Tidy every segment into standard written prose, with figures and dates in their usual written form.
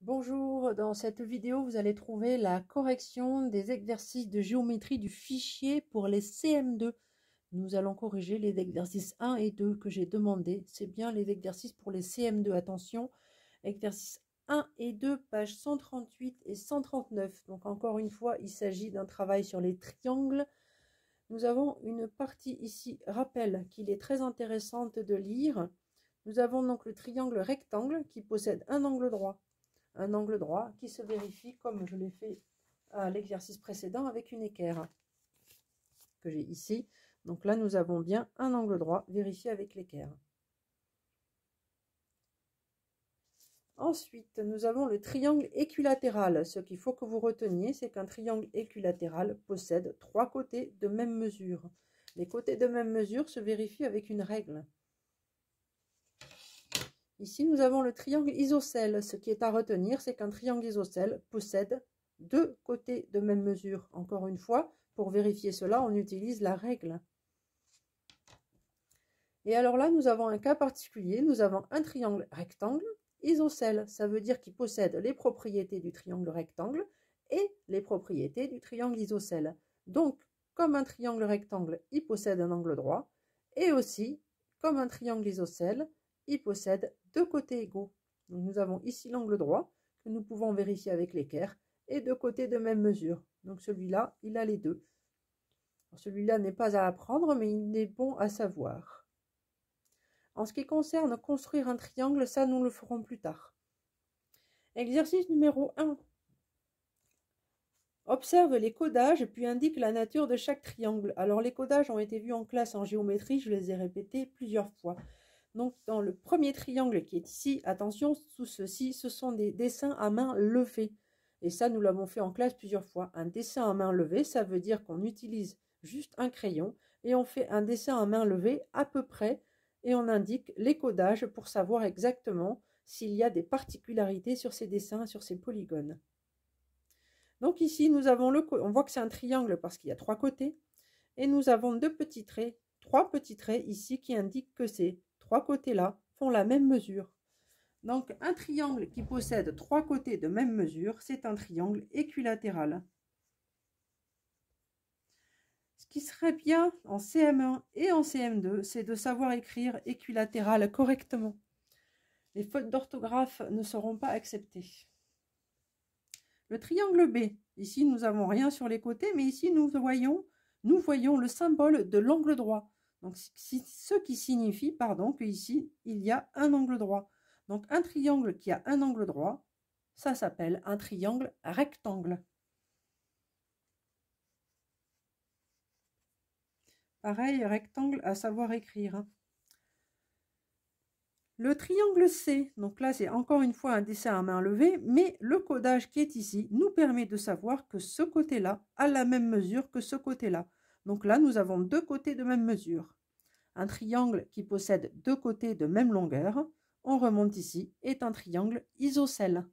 Bonjour, dans cette vidéo, vous allez trouver la correction des exercices de géométrie du fichier pour les CM2. Nous allons corriger les exercices 1 et 2 que j'ai demandé. C'est bien les exercices pour les CM2. Attention, exercices 1 et 2, pages 138 et 139. Donc encore une fois, il s'agit d'un travail sur les triangles. Nous avons une partie ici, rappel, qu'il est très intéressante de lire. Nous avons donc le triangle rectangle qui possède un angle droit. Un angle droit qui se vérifie comme je l'ai fait à l'exercice précédent avec une équerre que j'ai ici. Donc là, nous avons bien un angle droit vérifié avec l'équerre. Ensuite, nous avons le triangle équilatéral. Ce qu'il faut que vous reteniez, c'est qu'un triangle équilatéral possède trois côtés de même mesure. Les côtés de même mesure se vérifient avec une règle. Ici, nous avons le triangle isocèle. Ce qui est à retenir, c'est qu'un triangle isocèle possède deux côtés de même mesure. Encore une fois, pour vérifier cela, on utilise la règle. Et alors là, nous avons un cas particulier. Nous avons un triangle rectangle isocèle. Ça veut dire qu'il possède les propriétés du triangle rectangle et les propriétés du triangle isocèle. Donc, comme un triangle rectangle, il possède un angle droit. Et aussi, comme un triangle isocèle, il possède deux côtés égaux. Donc nous avons ici l'angle droit que nous pouvons vérifier avec l'équerre et deux côtés de même mesure. Donc celui-là, il a les deux. Celui-là n'est pas à apprendre, mais il est bon à savoir. En ce qui concerne construire un triangle, ça nous le ferons plus tard. Exercice numéro 1. Observe les codages puis indique la nature de chaque triangle. Alors les codages ont été vus en classe en géométrie, je les ai répétés plusieurs fois. Donc, dans le premier triangle qui est ici, attention, sous ceci, ce sont des dessins à main levée. Et ça, nous l'avons fait en classe plusieurs fois. Un dessin à main levée, ça veut dire qu'on utilise juste un crayon et on fait un dessin à main levée à peu près et on indique les codages pour savoir exactement s'il y a des particularités sur ces dessins, sur ces polygones. Donc ici, nous avons on voit que c'est un triangle parce qu'il y a trois côtés et nous avons trois petits traits ici qui indiquent que c'est trois côtés-là font la même mesure. Donc, un triangle qui possède trois côtés de même mesure, c'est un triangle équilatéral. Ce qui serait bien en CM1 et en CM2, c'est de savoir écrire équilatéral correctement. Les fautes d'orthographe ne seront pas acceptées. Le triangle B, ici nous n'avons rien sur les côtés, mais ici nous voyons le symbole de l'angle droit. Donc, ce qui signifie, qu'ici, il y a un angle droit. Donc, un triangle qui a un angle droit, ça s'appelle un triangle rectangle. Pareil, rectangle à savoir écrire. Le triangle C, donc là, c'est encore une fois un dessin à main levée, mais le codage qui est ici nous permet de savoir que ce côté-là a la même mesure que ce côté-là. Donc là, nous avons deux côtés de même mesure. Un triangle qui possède deux côtés de même longueur, on remonte ici, est un triangle isocèle.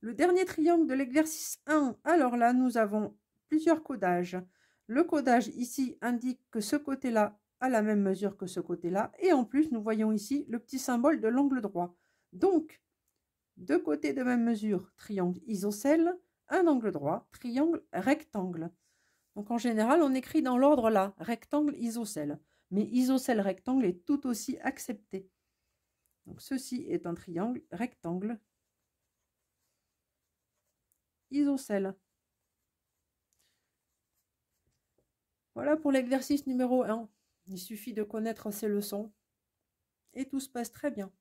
Le dernier triangle de l'exercice 1, alors là, nous avons plusieurs codages. Le codage ici indique que ce côté-là a la même mesure que ce côté-là, et en plus, nous voyons ici le petit symbole de l'angle droit. Donc, deux côtés de même mesure, triangle isocèle, un angle droit, triangle rectangle. Donc en général, on écrit dans l'ordre là, rectangle, isocèle. Mais isocèle, rectangle est tout aussi accepté. Donc ceci est un triangle rectangle, isocèle. Voilà pour l'exercice numéro 1. Il suffit de connaître ces leçons et tout se passe très bien.